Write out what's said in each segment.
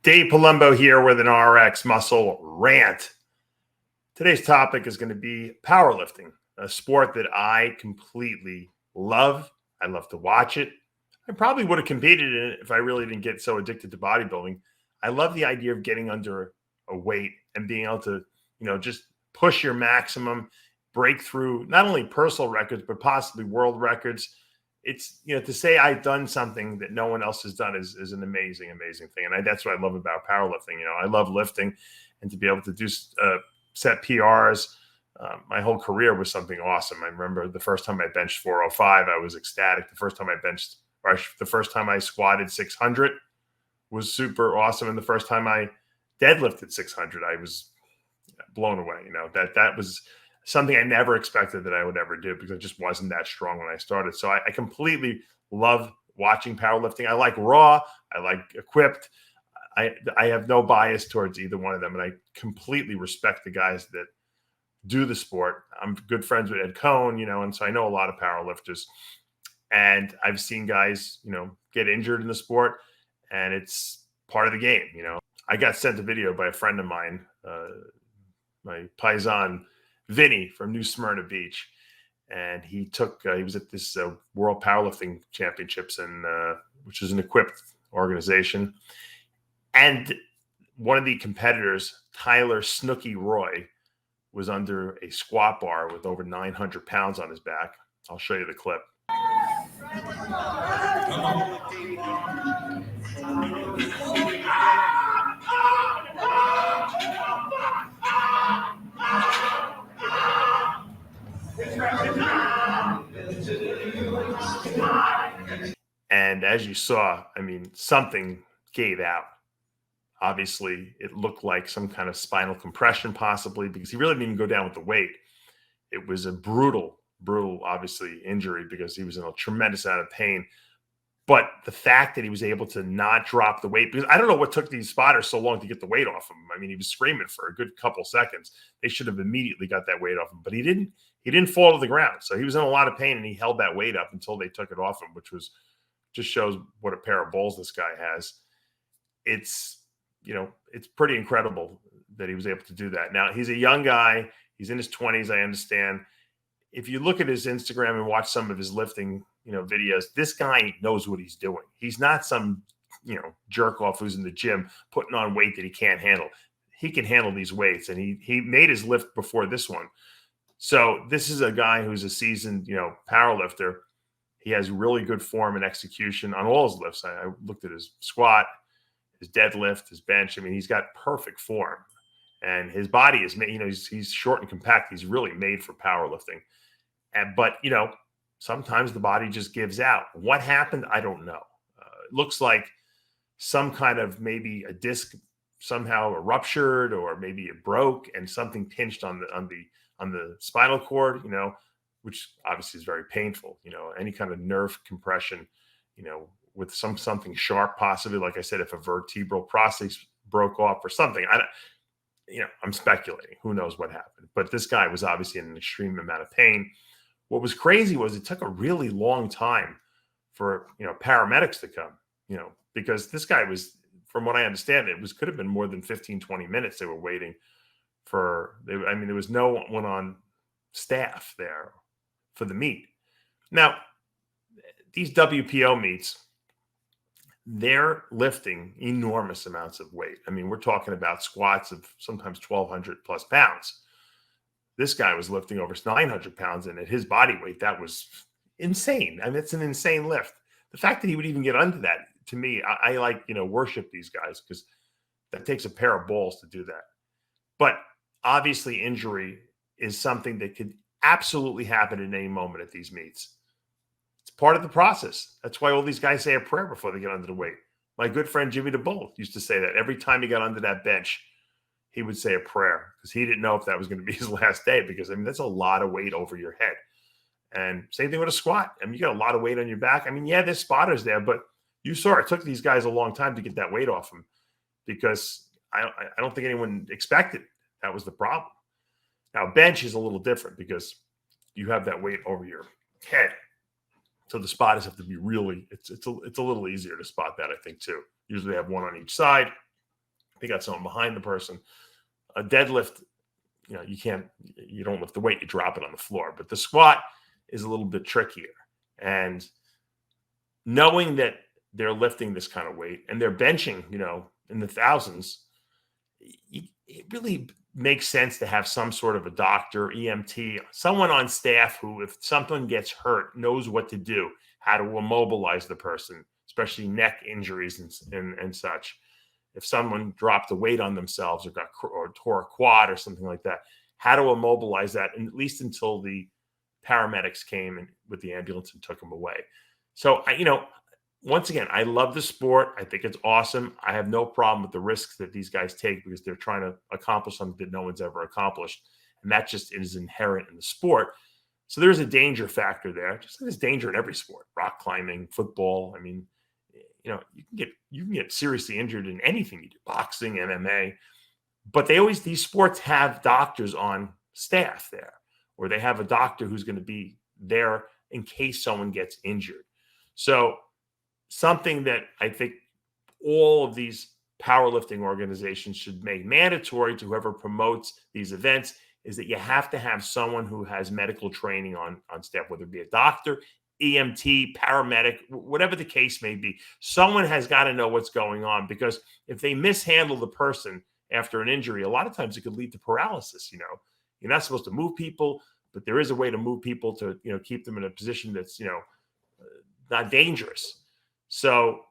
Dave Palumbo here with an RX Muscle Rant. Today's topic is going to be powerlifting, a sport that I completely love. I love to watch it. I probably would have competed in it if I really didn't get so addicted to bodybuilding. I love the idea of getting under a weight and being able to, just push your maximum, break through not only personal records, but possibly world records. It's, to say I've done something that no one else has done is an amazing, amazing thing. And that's what I love about powerlifting. I love lifting, and to be able to do set PRs my whole career was something awesome. I remember the first time I benched 405, I was ecstatic. The first time I squatted 600 was super awesome. And the first time I deadlifted 600, I was blown away. That was something I never expected that I would ever do, because I just wasn't that strong when I started. So I completely love watching powerlifting. I like Raw. I like Equipped. I have no bias towards either one of them. And I completely respect the guys that do the sport. I'm good friends with Ed Cohn, and so I know a lot of powerlifters. And I've seen guys, get injured in the sport, and it's part of the game. I got sent a video by a friend of mine, my paisan, Vinny from New Smyrna Beach, and he was at this World Powerlifting Championships, which is an Equipped organization, and one of the competitors, Tyler Snooky Roy, was under a squat bar with over 900 pounds on his back. I'll show you the clip. And as you saw, something gave out. Obviously, it looked like some kind of spinal compression, possibly, because he really didn't even go down with the weight. It was a brutal, obviously, injury, because he was in a tremendous amount of pain. But the fact that he was able to not drop the weight, because I don't know what took these spotters so long to get the weight off him. He was screaming for a good couple seconds. They should have immediately got that weight off him, but he didn't. He didn't fall to the ground. So he was in a lot of pain, and he held that weight up until they took it off him, which was just shows what a pair of balls this guy has. It's pretty incredible that he was able to do that. Now, he's a young guy. He's in his 20s, I understand. If you look at his Instagram and watch some of his lifting, videos, this guy knows what he's doing. He's not some, jerk off who's in the gym putting on weight that he can't handle. He can handle these weights, and he made his lift before this one. So this is a guy who's a seasoned, power lifter. He has really good form and execution on all his lifts. I looked at his squat, his deadlift, his bench. He's got perfect form, and his body is made, he's short and compact. He's really made for powerlifting. But sometimes the body just gives out. What happened? I don't know. It looks like some kind of, maybe a disc somehow ruptured, or maybe it broke and something pinched on the spinal cord, which obviously is very painful. Any kind of nerve compression, with something sharp, possibly, like I said, if a vertebral process broke off or something. I'm speculating. Who knows what happened? But this guy was obviously in an extreme amount of pain. What was crazy was it took a really long time for paramedics to come, because this guy was, from what I understand, could have been more than 15, 20 minutes they were waiting for. There was no one on staff there for the meet. Now, these WPO meets, they're lifting enormous amounts of weight. We're talking about squats of sometimes 1,200 plus pounds. This guy was lifting over 900 pounds, and at his body weight, that was insane. It's an insane lift. The fact that he would even get under that, to me, I like, worship these guys, because that takes a pair of balls to do that. But obviously, injury is something that could absolutely happen at any moment at these meets. It's part of the process. That's why all these guys say a prayer before they get under the weight. My good friend Jimmy DeBull used to say that every time he got under that bench, he would say a prayer, because he didn't know if that was going to be his last day, because that's a lot of weight over your head. And same thing with a squat. You got a lot of weight on your back. Yeah, there's spotters there, but you saw it took these guys a long time to get that weight off them, because I don't think anyone expected that was the problem. Now, bench is a little different, because you have that weight over your head. So the spotters have to be really, it's a little easier to spot that, I think, too. Usually have one on each side. They got someone behind the person. A deadlift, you don't lift the weight, you drop it on the floor. But the squat is a little bit trickier. And knowing that they're lifting this kind of weight and they're benching, in the thousands, it really makes sense to have some sort of a doctor, EMT, someone on staff who, if someone gets hurt, knows what to do, how to immobilize the person, especially neck injuries and such. If someone dropped a weight on themselves or tore a quad or something like that, how to immobilize that, and at least until the paramedics came and with the ambulance and took them away. So, once again, I love the sport. I think it's awesome. I have no problem with the risks that these guys take because they're trying to accomplish something that no one's ever accomplished. And that just is inherent in the sport. So there's a danger factor there. Just like there's danger in every sport, rock climbing, football. I mean, you can get seriously injured in anything you do, boxing, MMA. But these sports have doctors on staff there, or they have a doctor who's going to be there in case someone gets injured. So something that I think all of these powerlifting organizations should make mandatory to whoever promotes these events is that you have to have someone who has medical training on staff, whether it be a doctor, EMT, paramedic, whatever the case may be. Someone has got to know what's going on, because if they mishandle the person after an injury, a lot of times it could lead to paralysis. You're not supposed to move people, but there is a way to move people to, keep them in a position that's, not dangerous. So,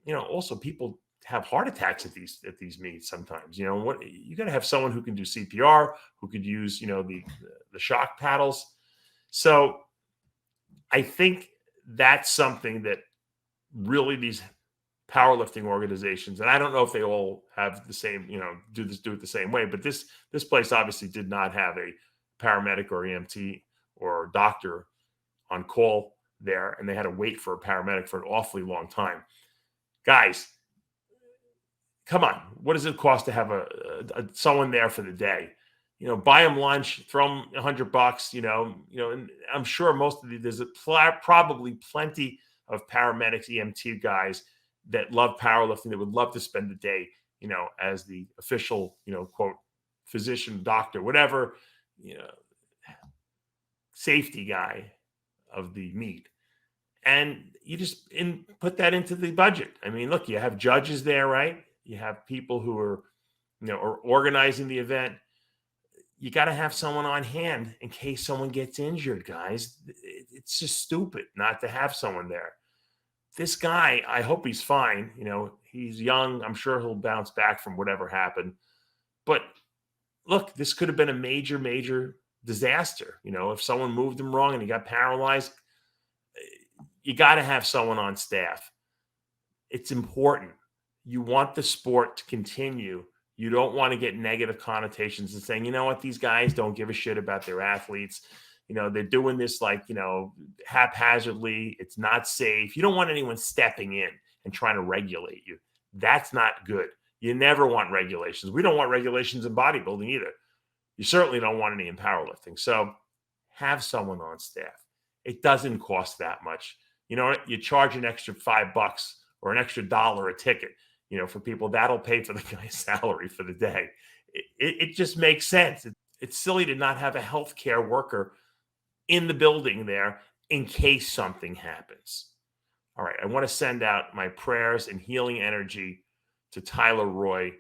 also people have heart attacks at these meets sometimes. You got to have someone who can do CPR, who could use, the shock paddles. So I think that's something that really these powerlifting organizations, and I don't know if they all have the same, do it the same way, but this place obviously did not have a paramedic or EMT or doctor on call there, and they had to wait for a paramedic for an awfully long time. Guys, come on. What does it cost to have someone there for the day? Buy them lunch, throw them $100, and I'm sure there's probably plenty of paramedics, EMT guys that love powerlifting, that would love to spend the day, as the official, quote, physician, doctor, whatever, safety guy of the meet. And you just put that into the budget. I mean, look, you have judges there, right? You have people who are, are organizing the event. You got to have someone on hand in case someone gets injured, guys. It's just stupid not to have someone there. This guy, I hope he's fine. He's young. I'm sure he'll bounce back from whatever happened. But look, this could have been a major, major disaster. If someone moved him wrong and he got paralyzed, you got to have someone on staff. It's important. You want the sport to continue. You don't want to get negative connotations and saying, these guys don't give a shit about their athletes. They're doing this haphazardly. It's not safe. You don't want anyone stepping in and trying to regulate you. That's not good. You never want regulations. We don't want regulations in bodybuilding either. You certainly don't want any in powerlifting. So have someone on staff. It doesn't cost that much. You charge an extra $5 or an extra $1 a ticket, for people. That'll pay for the guy's salary for the day. It just makes sense. It's silly to not have a healthcare worker in the building there in case something happens. All right. I want to send out my prayers and healing energy to Tyler Roy.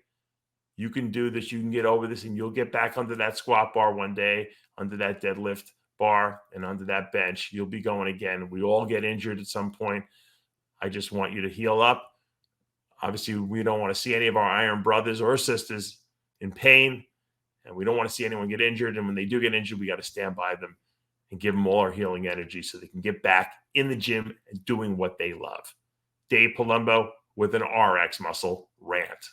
You can do this. You can get over this, and you'll get back under that squat bar one day, under that deadlift bar, and under that bench. You'll be going again. We all get injured at some point. I just want you to heal up. Obviously, we don't want to see any of our iron brothers or sisters in pain, and we don't want to see anyone get injured. And when they do get injured, we got to stand by them and give them all our healing energy so they can get back in the gym and doing what they love. Dave Palumbo with an RX Muscle rant.